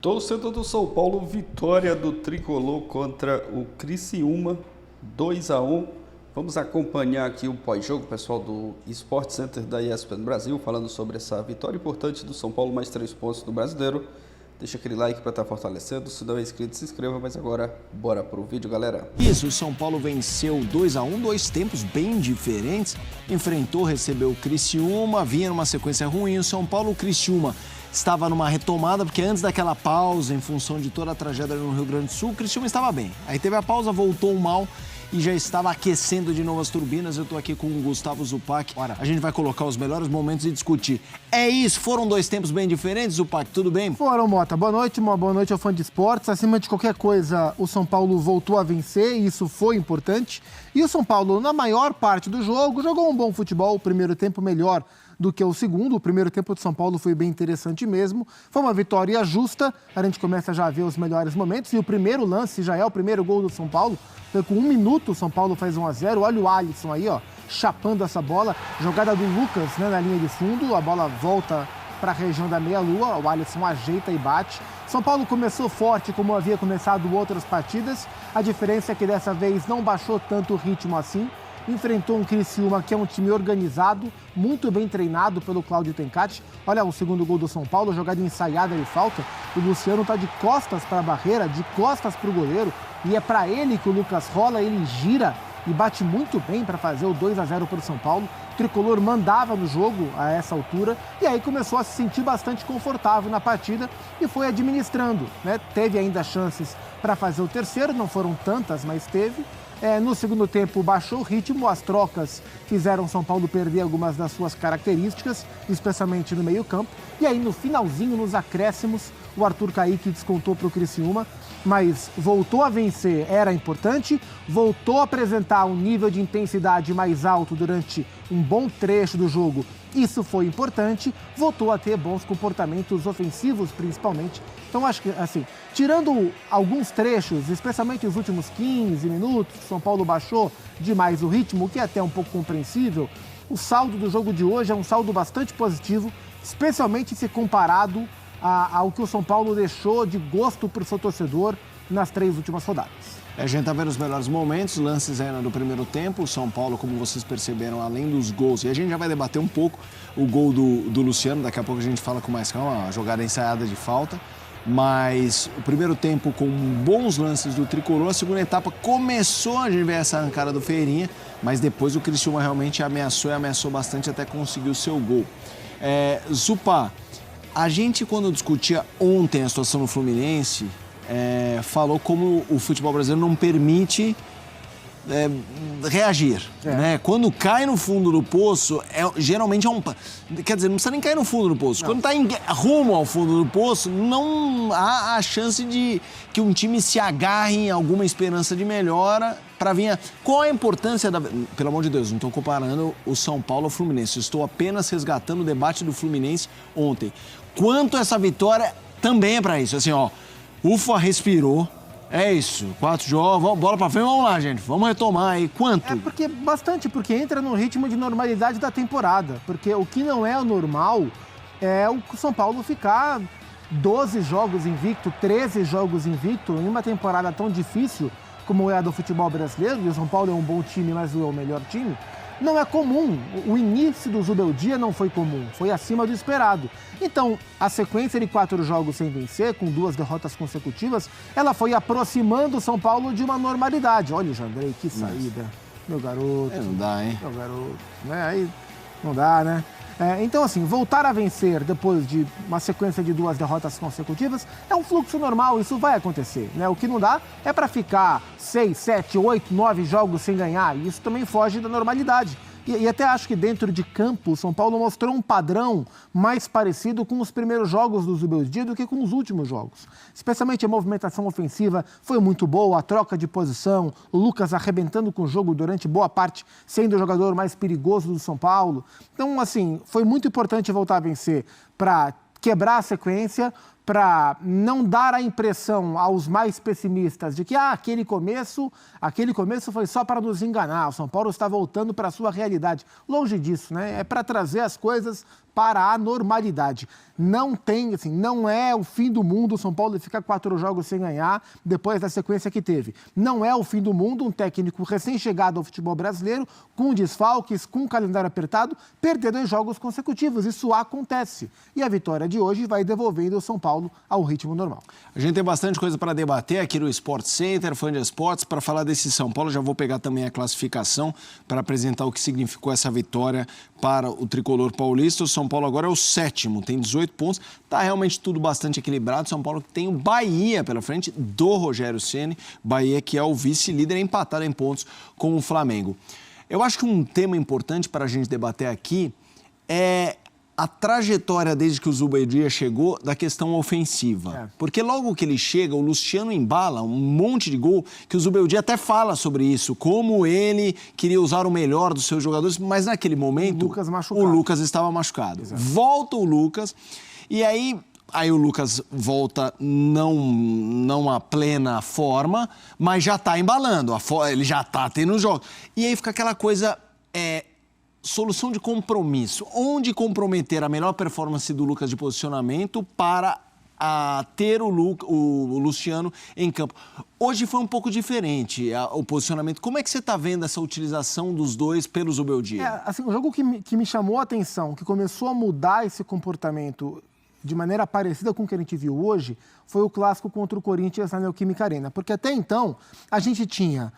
Torcedor do São Paulo, vitória do Tricolor contra o Criciúma, 2-1. Vamos acompanhar aqui o pós-jogo, pessoal do Sport Center da ESPN Brasil, falando sobre essa vitória importante do São Paulo, mais 3 pontos do Brasileiro. Deixa aquele like para estar fortalecendo, se não é inscrito, se inscreva, mas agora bora pro vídeo, galera. Isso, o São Paulo venceu 2-1, dois tempos bem diferentes, enfrentou, recebeu o Criciúma, vinha numa sequência ruim, o São Paulo, o Criciúma estava numa retomada, porque antes daquela pausa, em função de toda a tragédia no Rio Grande do Sul, o Criciúma estava bem. Aí teve a pausa, voltou mal e já estava aquecendo de novo as turbinas. Eu estou aqui com o Gustavo Zupac. A gente vai colocar os melhores momentos e discutir. É isso? Foram dois tempos bem diferentes, Zupac? Tudo bem? Foram, Mota. Boa noite, uma boa noite ao fã de esportes. Acima de qualquer coisa, o São Paulo voltou a vencer e isso foi importante. E o São Paulo, na maior parte do jogo, jogou um bom futebol. O primeiro tempo melhor do que o segundo. O primeiro tempo de São Paulo foi bem interessante mesmo. Foi uma vitória justa. A gente começa já a ver os melhores momentos. E o primeiro lance já é o primeiro gol do São Paulo. Foi com 1 minuto, o São Paulo faz 1-0. Olha o Alisson aí, ó, chapando essa bola. Jogada do Lucas, né, na linha de fundo. A bola volta para a região da meia-lua. O Alisson ajeita e bate. São Paulo começou forte, como havia começado outras partidas. A diferença é que dessa vez não baixou tanto o ritmo assim. Enfrentou um Criciúma que é um time organizado, muito bem treinado pelo Cláudio Tencati. Olha o segundo gol do São Paulo, jogada ensaiada e falta. O Luciano está de costas para a barreira, de costas para o goleiro. E é para ele que o Lucas rola, ele gira e bate muito bem para fazer o 2-0 para o São Paulo. O Tricolor mandava no jogo a essa altura e aí começou a se sentir bastante confortável na partida e foi administrando, né? Teve ainda chances para fazer o terceiro, não foram tantas, mas teve. No segundo tempo baixou o ritmo, as trocas fizeram São Paulo perder algumas das suas características, especialmente no meio-campo. E aí no finalzinho, nos acréscimos, o Arthur Caíque descontou para o Criciúma, mas voltou a vencer, era importante, voltou a apresentar um nível de intensidade mais alto durante um bom trecho do jogo. Isso foi importante, voltou a ter bons comportamentos ofensivos, principalmente. Então, acho que, assim, tirando alguns trechos, especialmente os últimos 15 minutos, São Paulo baixou demais o ritmo, o que é até um pouco compreensível. O saldo do jogo de hoje é um saldo bastante positivo, especialmente se comparado ao que o São Paulo deixou de gosto para o seu torcedor nas 3 últimas rodadas. A gente tá vendo os melhores momentos, lances ainda do primeiro tempo. O São Paulo, como vocês perceberam, além dos gols, e a gente já vai debater um pouco o gol do Luciano, daqui a pouco a gente fala com mais calma, a jogada ensaiada de falta. Mas o primeiro tempo com bons lances do Tricolor, a segunda etapa começou, a gente vê essa arrancada do Ferreirinha, mas depois o Criciúma realmente ameaçou e ameaçou bastante até conseguir o seu gol. Zupa, a gente quando discutia ontem a situação no Fluminense, falou como o futebol brasileiro não permite reagir, né? Quando cai no fundo do poço, geralmente é um... Quer dizer, não precisa nem cair no fundo do poço. Não. Quando está rumo ao fundo do poço, não há a chance de que um time se agarre em alguma esperança de melhora para vir... Qual a importância da... Pelo amor de Deus, não estou comparando o São Paulo ao Fluminense. Estou apenas resgatando o debate do Fluminense ontem. Quanto essa vitória também é para isso. Assim, ó, ufa, respirou. É isso, 4 jogos, bola pra frente, vamos lá, gente, vamos retomar aí. Quanto? Porque entra no ritmo de normalidade da temporada. Porque o que não é o normal é o São Paulo ficar 12 jogos invicto, 13 jogos invicto, em uma temporada tão difícil como é a do futebol brasileiro, e o São Paulo é um bom time, mas não é o melhor time. Não é comum. O início do Zubeldia não foi comum, foi acima do esperado. Então, a sequência de 4 jogos sem vencer, com 2 derrotas consecutivas, ela foi aproximando o São Paulo de uma normalidade. Olha o Jandrei, que saída. Meu garoto. Não dá, hein? Meu garoto. Né? Aí não dá, né? Então, assim, voltar a vencer depois de uma sequência de 2 derrotas consecutivas é um fluxo normal, isso vai acontecer, né? O que não dá é para ficar 6, 7, 8, 9 jogos sem ganhar, e isso também foge da normalidade. E até acho que dentro de campo, o São Paulo mostrou um padrão mais parecido com os primeiros jogos do Zubeldia do que com os últimos jogos. Especialmente a movimentação ofensiva foi muito boa, a troca de posição, o Lucas arrebentando com o jogo durante boa parte, sendo o jogador mais perigoso do São Paulo. Então, assim, foi muito importante voltar a vencer para quebrar a sequência, para não dar a impressão aos mais pessimistas de que aquele começo foi só para nos enganar, o São Paulo está voltando para a sua realidade. Longe disso, né? É para trazer as coisas para a normalidade. Não tem, assim, não é o fim do mundo o São Paulo ficar 4 jogos sem ganhar depois da sequência que teve. Não é o fim do mundo um técnico recém-chegado ao futebol brasileiro, com desfalques, com calendário apertado, perder 2 jogos consecutivos. Isso acontece. E a vitória de hoje vai devolvendo o São Paulo ao ritmo normal. A gente tem bastante coisa para debater aqui no Sport Center, Fã de Esportes. Para falar desse São Paulo, já vou pegar também a classificação para apresentar o que significou essa vitória para o tricolor paulista. O São Paulo agora é o 7º, tem 18 pontos. Está realmente tudo bastante equilibrado. São Paulo tem o Bahia pela frente do Rogério Ceni. Bahia que é o vice-líder, empatado em pontos com o Flamengo. Eu acho que um tema importante para a gente debater aqui é a trajetória desde que o Zubeldia chegou da questão ofensiva. Porque logo que ele chega, o Luciano embala um monte de gol, que o Zubeldia até fala sobre isso, como ele queria usar o melhor dos seus jogadores, mas naquele momento o Lucas estava machucado. Exato. Volta o Lucas, e aí o Lucas volta não a plena forma, mas já está embalando, ele já está tendo jogos. E aí fica aquela coisa... solução de compromisso. Onde comprometer a melhor performance do Lucas de posicionamento para ter o Luciano em campo. Hoje foi um pouco diferente o posicionamento. Como é que você está vendo essa utilização dos dois pelo Zubeldia? Assim, o jogo que me chamou a atenção, que começou a mudar esse comportamento de maneira parecida com o que a gente viu hoje, foi o clássico contra o Corinthians na Neoquímica Arena. Porque até então, a gente tinha,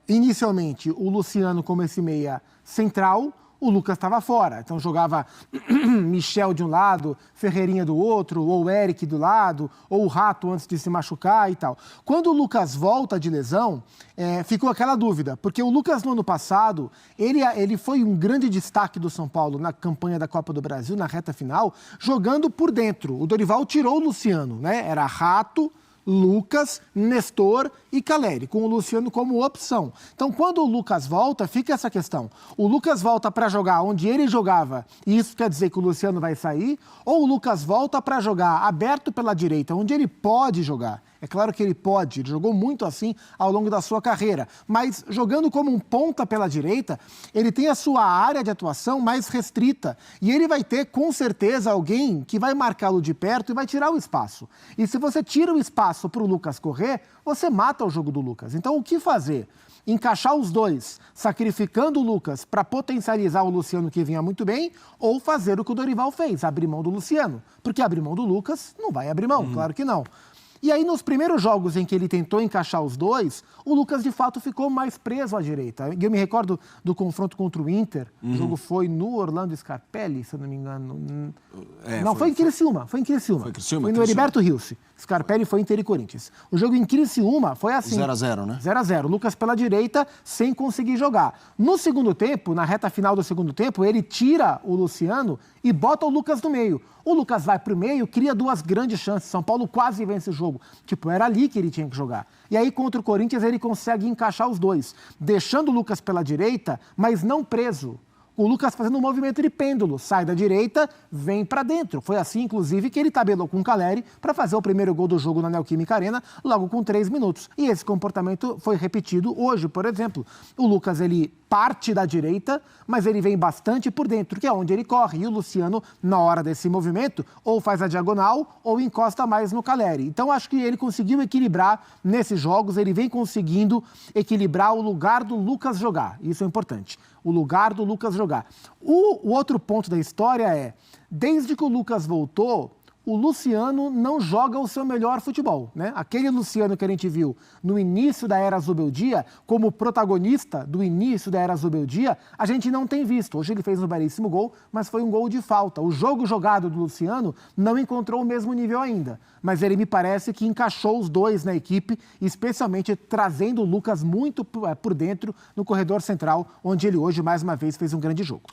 inicialmente, o Luciano como esse meia central, o Lucas estava fora. Então jogava Michel de um lado, Ferreirinha do outro, ou Eric do lado, ou o Rato antes de se machucar e tal. Quando o Lucas volta de lesão, ficou aquela dúvida, porque o Lucas no ano passado, ele foi um grande destaque do São Paulo na campanha da Copa do Brasil, na reta final, jogando por dentro. O Dorival tirou o Luciano, né? Era Rato, Lucas, Nestor e Caleri, com o Luciano como opção. Então, quando o Lucas volta, fica essa questão. O Lucas volta para jogar onde ele jogava, e isso quer dizer que o Luciano vai sair, ou o Lucas volta para jogar aberto pela direita, onde ele pode jogar. É claro que ele pode, ele jogou muito assim ao longo da sua carreira, mas jogando como um ponta pela direita, ele tem a sua área de atuação mais restrita e ele vai ter, com certeza, alguém que vai marcá-lo de perto e vai tirar o espaço. E se você tira o espaço para o Lucas correr, você mata o jogo do Lucas. Então, o que fazer? Encaixar os dois, sacrificando o Lucas para potencializar o Luciano, que vinha muito bem, ou fazer o que o Dorival fez, abrir mão do Luciano. Porque abrir mão do Lucas não vai abrir mão, claro que não. E aí, nos primeiros jogos em que ele tentou encaixar os dois, o Lucas, de fato, ficou mais preso à direita. Eu me recordo do confronto contra o Inter. O jogo foi no Orlando Scarpelli, se eu não me engano. Foi em Criciúma. Foi no Heriberto Rilse. Scarpelli foi Inter e Corinthians. O jogo em Criciúma foi assim. 0-0, né? 0-0. Lucas pela direita, sem conseguir jogar. No segundo tempo, na reta final do segundo tempo, ele tira o Luciano e bota o Lucas no meio. O Lucas vai pro meio, cria 2 grandes chances. São Paulo quase vence o jogo. Era ali que ele tinha que jogar. E aí, contra o Corinthians, ele consegue encaixar os dois, deixando o Lucas pela direita, mas não preso. O Lucas fazendo um movimento de pêndulo, sai da direita, vem para dentro. Foi assim, inclusive, que ele tabelou com o Caleri para fazer o primeiro gol do jogo na Neoquímica Arena, logo com 3 minutos. E esse comportamento foi repetido hoje, por exemplo. O Lucas, ele parte da direita, mas ele vem bastante por dentro, que é onde ele corre. E o Luciano, na hora desse movimento, ou faz a diagonal ou encosta mais no Caleri. Então, acho que ele conseguiu equilibrar nesses jogos, ele vem conseguindo equilibrar o lugar do Lucas jogar. Isso é importante. O lugar do Lucas jogar. O outro ponto da história é, desde que o Lucas voltou, o Luciano não joga o seu melhor futebol, né? Aquele Luciano que a gente viu no início da era Zubeldia, como protagonista do início da era Zubeldia, a gente não tem visto. Hoje ele fez um belíssimo gol, mas foi um gol de falta. O jogo jogado do Luciano não encontrou o mesmo nível ainda, mas ele me parece que encaixou os dois na equipe, especialmente trazendo o Lucas muito por dentro no corredor central, onde ele hoje, mais uma vez, fez um grande jogo.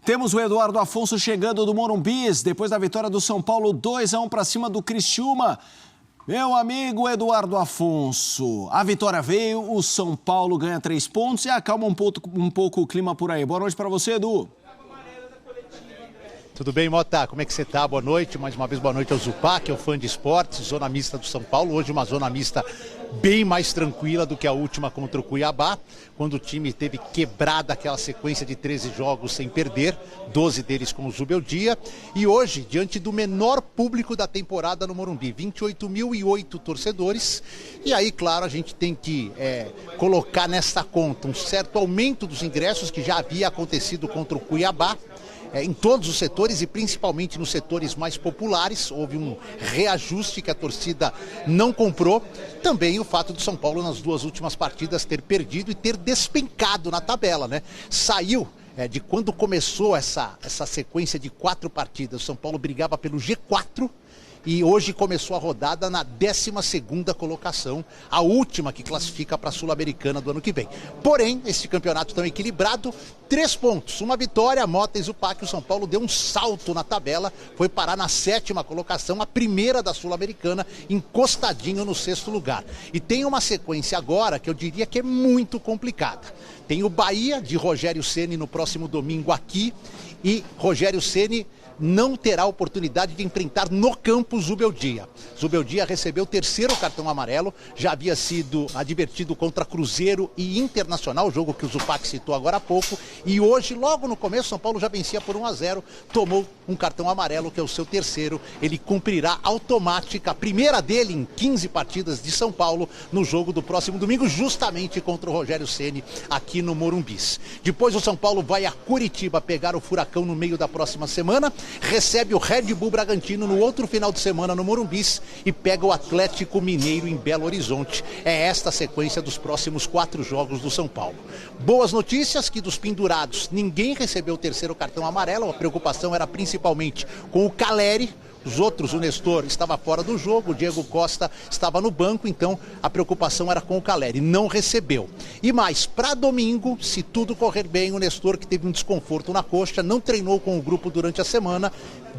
Temos o Eduardo Afonso chegando do Morumbis, depois da vitória do São Paulo 2-1 para cima do Criciúma. Meu amigo Eduardo Afonso, a vitória veio, o São Paulo ganha 3 pontos e acalma um pouco o clima por aí. Boa noite para você, Edu. Tudo bem, Mota? Como é que você tá? Boa noite. Mais uma vez, boa noite ao Zupac, ao Fã de Esportes, zona mista do São Paulo. Hoje uma zona mista bem mais tranquila do que a última contra o Cuiabá, quando o time teve quebrada aquela sequência de 13 jogos sem perder, 12 deles com o Zubeldia. E hoje, diante do menor público da temporada no Morumbi, 28.008 torcedores. E aí, claro, a gente tem que colocar nessa conta um certo aumento dos ingressos que já havia acontecido contra o Cuiabá. Em todos os setores e principalmente nos setores mais populares, houve um reajuste que a torcida não comprou. Também o fato do São Paulo nas 2 últimas partidas ter perdido e ter despencado na tabela, né? Saiu de quando começou essa sequência de 4 partidas, o São Paulo brigava pelo G4. E hoje começou a rodada na 12ª colocação, a última que classifica para a Sul-Americana do ano que vem. Porém, esse campeonato tão equilibrado, 3 pontos, uma vitória, Mota e Zupac, o São Paulo deu um salto na tabela, foi parar na 7ª colocação, a primeira da Sul-Americana, encostadinho no 6º lugar. E tem uma sequência agora que eu diria que é muito complicada. Tem o Bahia de Rogério Ceni no próximo domingo aqui e Rogério Ceni não terá oportunidade de enfrentar no campo Zubeldia. Zubeldia recebeu o 3º cartão amarelo, já havia sido advertido contra Cruzeiro e Internacional, jogo que o Zupac citou agora há pouco, e hoje, logo no começo, São Paulo já vencia por 1-0, tomou um cartão amarelo, que é o seu 3º, ele cumprirá automática, a primeira dele em 15 partidas de São Paulo, no jogo do próximo domingo, justamente contra o Rogério Ceni, aqui no Morumbi. Depois o São Paulo vai a Curitiba pegar o Furacão no meio da próxima semana, recebe o Red Bull Bragantino no outro final de semana no Morumbi e pega o Atlético Mineiro em Belo Horizonte. É esta a sequência dos próximos 4 jogos do São Paulo. Boas notícias que dos pendurados ninguém recebeu o 3º cartão amarelo, a preocupação era principalmente com o Caleri. Os outros, o Nestor estava fora do jogo, o Diego Costa estava no banco, então a preocupação era com o Caleri, não recebeu. E mais, para domingo, se tudo correr bem, o Nestor, que teve um desconforto na coxa, não treinou com o grupo durante a semana,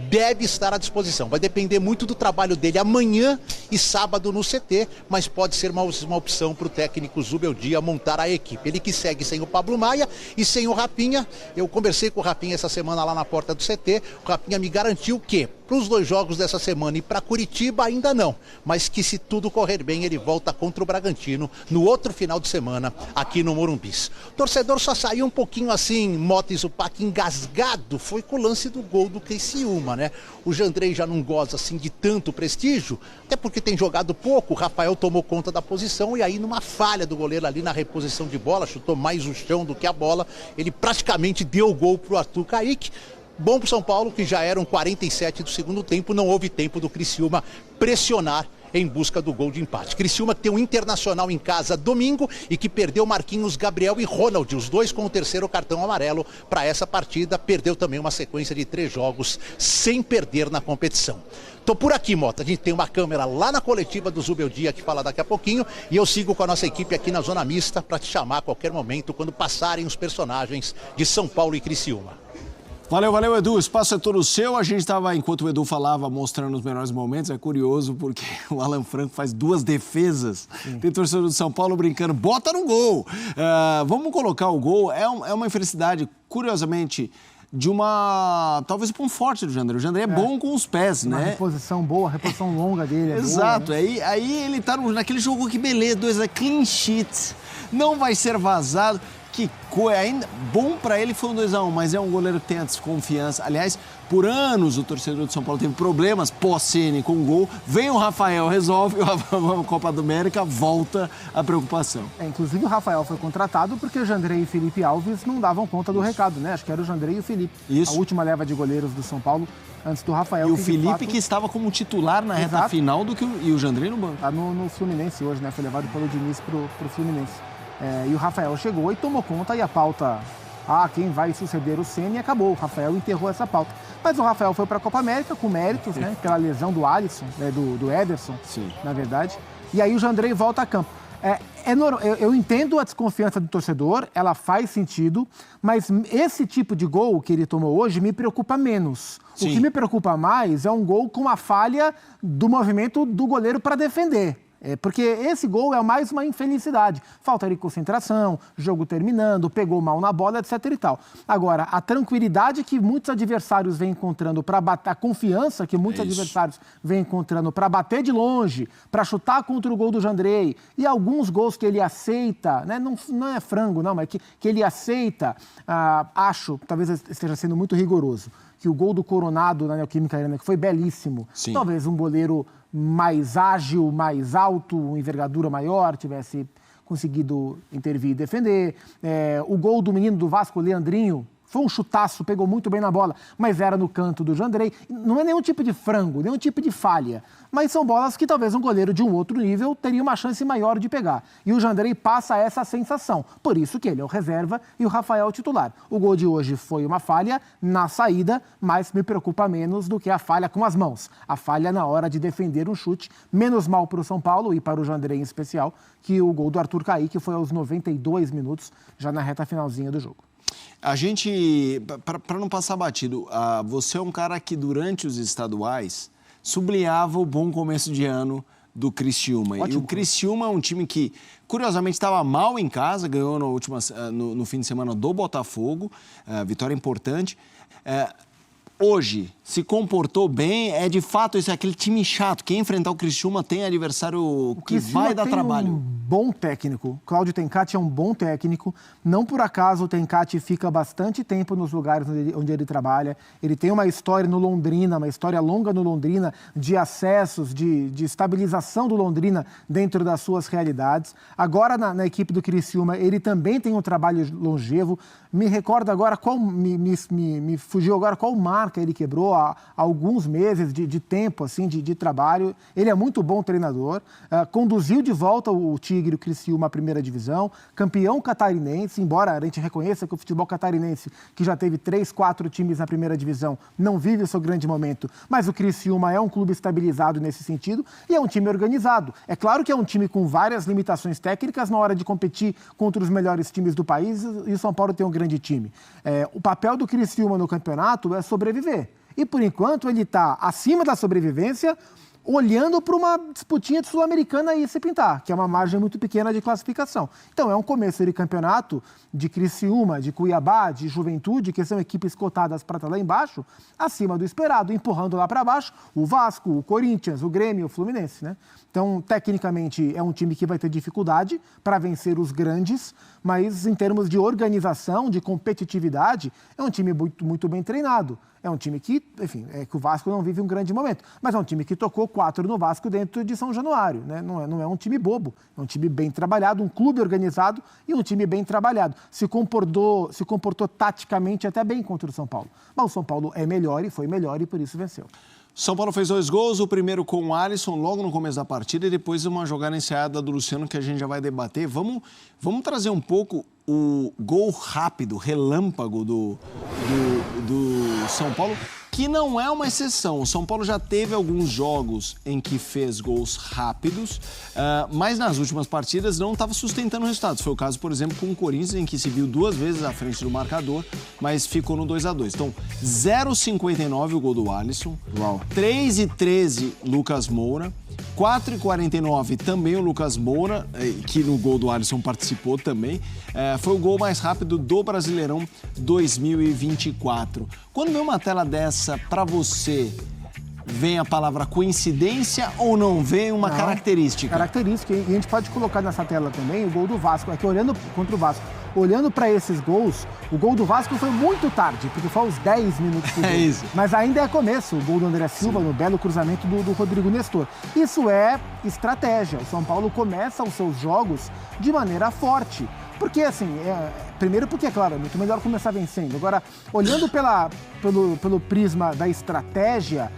deve estar à disposição. Vai depender muito do trabalho dele amanhã e sábado no CT, mas pode ser uma opção para o técnico Zubeldia montar a equipe. Ele que segue sem o Pablo Maia e sem o Rafinha. Eu conversei com o Rafinha essa semana lá na porta do CT, o Rafinha me garantiu que para os 2 jogos dessa semana e para Curitiba ainda não, mas que se tudo correr bem ele volta contra o Bragantino no outro final de semana aqui no Morumbi. O torcedor só saiu um pouquinho assim, Mota e Zupac, engasgado, foi com o lance do gol do Criciúma, né? O Jandrei já não goza assim de tanto prestígio, até porque tem jogado pouco, o Rafael tomou conta da posição e aí numa falha do goleiro ali na reposição de bola, chutou mais o chão do que a bola, ele praticamente deu o gol pro Arthur Kaique. Bom para o São Paulo, que já eram 47 do segundo tempo, não houve tempo do Criciúma pressionar em busca do gol de empate. Criciúma que tem um Internacional em casa domingo e que perdeu Marquinhos, Gabriel e Ronald, os 2 com o 3º cartão amarelo para essa partida. Perdeu também uma sequência de 3 jogos sem perder na competição. Tô por aqui, Mota. A gente tem uma câmera lá na coletiva do Zubeldia que fala daqui a pouquinho e eu sigo com a nossa equipe aqui na Zona Mista para te chamar a qualquer momento quando passarem os personagens de São Paulo e Criciúma. Valeu, Edu. O espaço é todo seu. A gente estava, enquanto o Edu falava, mostrando os melhores momentos. É curioso porque o Alan Franco faz 2 defesas. Tem torcedor do São Paulo brincando, bota no gol. Vamos colocar o gol. É uma infelicidade, curiosamente, de uma... talvez um ponto forte do Jandrei. O Jandrei é bom com os pés, né? Uma reposição boa, reposição longa dele. Exato. Boa, né? Aí ele tá naquele jogo que beleza, 2 clean sheet. Não vai ser vazado. Que coisa, ainda bom para ele foi um 2-1, mas é um goleiro que tem a desconfiança. Aliás, por anos o torcedor de São Paulo teve problemas pós-Ceni com o gol. Vem o Rafael, resolve a Copa do América, volta a preocupação. Inclusive o Rafael foi contratado porque o Jandrei e Felipe Alves não davam conta do recado, né? Acho que era o Jandrei e o Felipe. Isso. A última leva de goleiros do São Paulo antes do Rafael. E o Felipe que estava como titular na reta final e o Jandrei no banco. Tá no Fluminense hoje, né? Foi levado pelo Diniz pro Fluminense. E o Rafael chegou e tomou conta e a pauta, quem vai suceder o Ceni, acabou. O Rafael enterrou essa pauta. Mas o Rafael foi para a Copa América com méritos, né? Pela lesão do Alisson, do Ederson, sim, na verdade. E aí o Jandrei volta a campo. Eu entendo a desconfiança do torcedor, ela faz sentido, mas esse tipo de gol que ele tomou hoje me preocupa menos. Sim. O que me preocupa mais é um gol com a falha do movimento do goleiro para defender. Porque esse gol é mais uma infelicidade. Falta de concentração, jogo terminando, pegou mal na bola, etc. e tal. Agora, a tranquilidade que muitos adversários vêm encontrando para bater, a confiança que muitos adversários vêm encontrando para bater de longe, para chutar contra o gol do Jandrei, e alguns gols que ele aceita, né? Não é frango, não, mas que ele aceita, acho, talvez esteja sendo muito rigoroso, que o gol do Coronado na Neoquímica Arena, que foi belíssimo, Sim. Talvez um goleiro mais ágil, mais alto, envergadura maior, tivesse conseguido intervir e defender. O gol do menino do Vasco, o Leandrinho, foi um chutaço, pegou muito bem na bola, mas era no canto do Jandrei. Não é nenhum tipo de frango, nenhum tipo de falha, mas são bolas que talvez um goleiro de um outro nível teria uma chance maior de pegar. E o Jandrei passa essa sensação. Por isso que ele é o reserva e o Rafael é o titular. O gol de hoje foi uma falha na saída, mas me preocupa menos do que a falha com as mãos. A falha na hora de defender um chute, menos mal para o São Paulo e para o Jandrei em especial, que o gol do Arthur Caí, que foi aos 92 minutos, já na reta finalzinha do jogo. A gente, para não passar batido, você é um cara que durante os estaduais sublinhava o bom começo de ano do Criciúma. Ótimo. E o Criciúma é um time que, curiosamente, estava mal em casa, ganhou no fim de semana do Botafogo, vitória importante. Hoje se comportou bem, de fato esse é aquele time chato. Quem enfrentar o Criciúma tem adversário que vai dar trabalho. Um bom técnico. Cláudio Tencati é um bom técnico. Não por acaso o Tencati fica bastante tempo nos lugares onde ele trabalha. Ele tem uma história no Londrina, uma história longa no Londrina, de acessos, de estabilização do Londrina dentro das suas realidades. Agora na equipe do Criciúma ele também tem um trabalho longevo. Me recordo agora me fugiu agora qual marca ele quebrou há alguns meses de tempo assim, de trabalho. Ele é muito bom treinador, conduziu de volta o Tigre, o Criciúma à primeira divisão, campeão catarinense, embora a gente reconheça que o futebol catarinense, que já teve 3, 4 times na primeira divisão, não vive o seu grande momento, mas o Criciúma é um clube estabilizado nesse sentido e é um time organizado. É claro que é um time com várias limitações técnicas na hora de competir contra os melhores times do país, e o São Paulo tem um grande time. O papel do Criciúma no campeonato é sobreviver. E, por enquanto, ele está acima da sobrevivência, olhando para uma disputinha de Sul-Americana e se pintar, que é uma margem muito pequena de classificação. Então, é um começo de campeonato de Criciúma, de Cuiabá, de Juventude, que são equipes cotadas para estar lá embaixo, acima do esperado, empurrando lá para baixo o Vasco, o Corinthians, o Grêmio, o Fluminense, né? Então, tecnicamente, é um time que vai ter dificuldade para vencer os grandes, mas em termos de organização, de competitividade, é um time muito, muito bem treinado. É um time que, enfim, que o Vasco não vive um grande momento, mas é um time que tocou 4 no Vasco dentro de São Januário, né? Não é um time bobo, é um time bem trabalhado, um clube organizado e um time bem trabalhado. Se comportou taticamente até bem contra o São Paulo. Mas o São Paulo é melhor e foi melhor e por isso venceu. São Paulo fez 2 gols, o primeiro com o Alisson logo no começo da partida e depois uma jogada ensaiada do Luciano que a gente já vai debater. Vamos trazer um pouco o gol rápido, relâmpago do São Paulo, que não é uma exceção. O São Paulo já teve alguns jogos em que fez gols rápidos, mas nas últimas partidas não estava sustentando resultados. Foi o caso, por exemplo, com o Corinthians, em que se viu 2 vezes à frente do marcador, mas ficou no 2-2. Então, 0,59 o gol do Alisson, 3,13 Lucas Moura, 4,49 também o Lucas Moura, que no gol do Alisson participou também. Foi o gol mais rápido do Brasileirão 2024. Quando vem uma tela dessa, para você, vem a palavra coincidência ou não vem uma característica? Característica, e a gente pode colocar nessa tela também o gol do Vasco. Aqui olhando contra o Vasco, olhando para esses gols, o gol do Vasco foi muito tarde, porque foi aos 10 minutos do jogo. Isso. Mas ainda é começo, o gol do André Silva, no belo cruzamento do Rodrigo Nestor. Isso é estratégia. O São Paulo começa os seus jogos de maneira forte. Porque, assim, primeiro porque, é claro, é muito melhor começar vencendo. Agora, olhando pelo prisma da estratégia,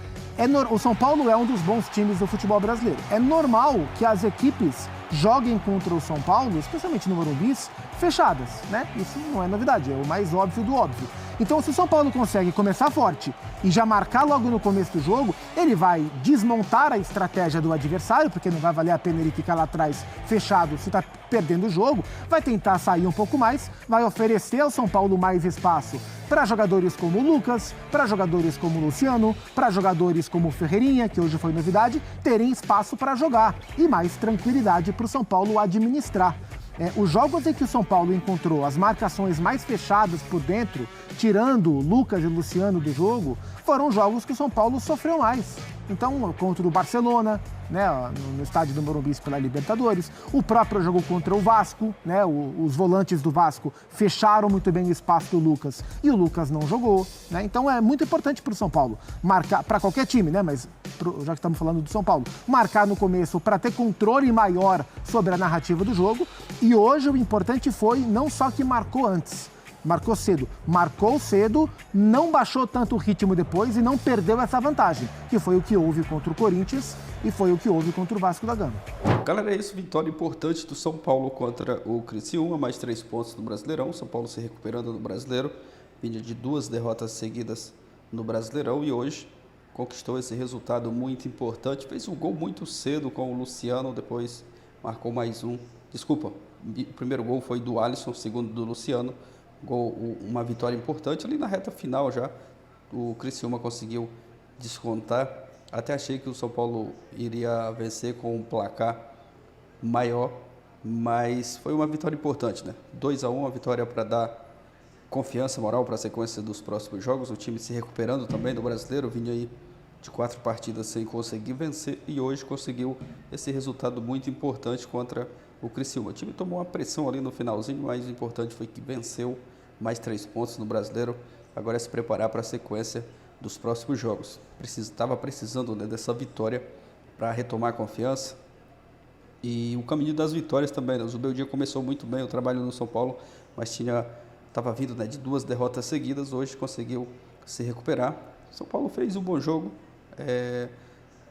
o São Paulo é um dos bons times do futebol brasileiro. É normal que as equipes joguem contra o São Paulo, especialmente no Morumbi, fechadas, né? Isso não é novidade, é o mais óbvio do óbvio. Então, se o São Paulo consegue começar forte e já marcar logo no começo do jogo, ele vai desmontar a estratégia do adversário, porque não vai valer a pena ele ficar lá atrás fechado se está perdendo o jogo, vai tentar sair um pouco mais, vai oferecer ao São Paulo mais espaço para jogadores como o Lucas, para jogadores como o Luciano, para jogadores como o Ferreirinha, que hoje foi novidade, terem espaço para jogar e mais tranquilidade para o São Paulo administrar. Os jogos em que o São Paulo encontrou as marcações mais fechadas por dentro, tirando Lucas e Luciano do jogo, foram jogos que o São Paulo sofreu mais. Então, contra o Barcelona, né, no estádio do Morumbi pela Libertadores, o próprio jogo contra o Vasco, né, os volantes do Vasco fecharam muito bem o espaço do Lucas e o Lucas não jogou, né? Então é muito importante para o São Paulo marcar, para qualquer time, né, mas já que estamos falando do São Paulo, marcar no começo para ter controle maior sobre a narrativa do jogo. E hoje o importante foi não só que marcou antes, marcou cedo, não baixou tanto o ritmo depois e não perdeu essa vantagem, que foi o que houve contra o Corinthians e foi o que houve contra o Vasco da Gama. Galera, é isso, vitória importante do São Paulo contra o Criciúma, mais 3 pontos no Brasileirão. São Paulo se recuperando no Brasileiro, vinha de 2 derrotas seguidas no Brasileirão e hoje conquistou esse resultado muito importante. Fez um gol muito cedo com o Luciano, depois marcou mais um. Desculpa, o primeiro gol foi do Alisson, o segundo do Luciano. Uma vitória importante ali na reta final já. O Criciúma conseguiu descontar. Até achei que o São Paulo iria vencer com um placar maior, mas foi uma vitória importante, né? 2-1, uma vitória para dar confiança moral para a sequência dos próximos jogos. O time se recuperando também do Brasileiro, vinha aí de 4 partidas sem conseguir vencer e hoje conseguiu esse resultado muito importante contra o Criciúma. O time tomou uma pressão ali no finalzinho, mas o importante foi que venceu, mais 3 pontos no Brasileiro. Agora é se preparar para a sequência dos próximos jogos. Estava precisando, né, dessa vitória para retomar a confiança e o caminho das vitórias também, né? O Zubeldia começou muito bem o trabalho no São Paulo, mas estava vindo, né, de 2 derrotas seguidas. Hoje conseguiu se recuperar. São Paulo fez um bom jogo.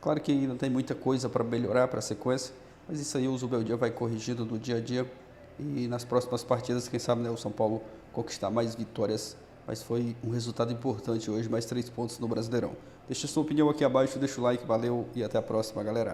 Claro que ainda tem muita coisa para melhorar para a sequência, mas isso aí o Zubeldia vai corrigindo no dia a dia e nas próximas partidas, quem sabe, né, o São Paulo conquistar mais vitórias. Mas foi um resultado importante hoje, mais 3 pontos no Brasileirão. Deixa sua opinião aqui abaixo, deixa o like, valeu e até a próxima, galera.